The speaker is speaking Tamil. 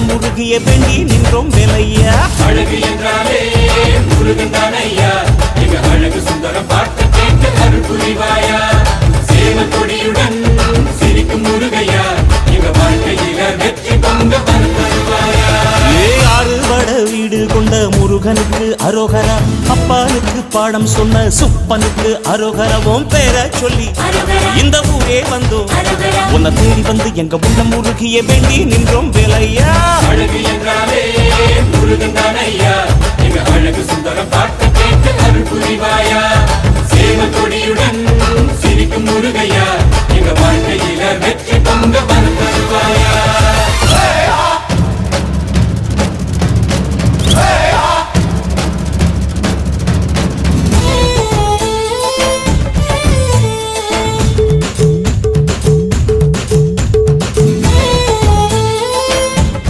உள்ளம் முருகிய வேண்டி நின்றோம் வேலையா. அழகு என்றாலே முருகன் தானையா, எங்க அழகு சுந்தரம் பார்த்து கேட்டு அருள் புரிவாயா. சேவல் கொடியுடன் சிரிக்கும் முருகையா, எங்க வாழ்க்கையில வெற்றி பொங்க வருவாயா. ஆறுபட வீடு கொண்ட முருகனுக்கு அரோகரா, அப்பானுக்கு பாடம் சொன்ன சுப்பனுக்கு அரோகரவும் பேர சொல்லி இந்த ஊரே வந்தோம். உன்னை தேடி வந்து எங்க உள்ள முருகிய வேண்டி நின்றோம் வேலையா.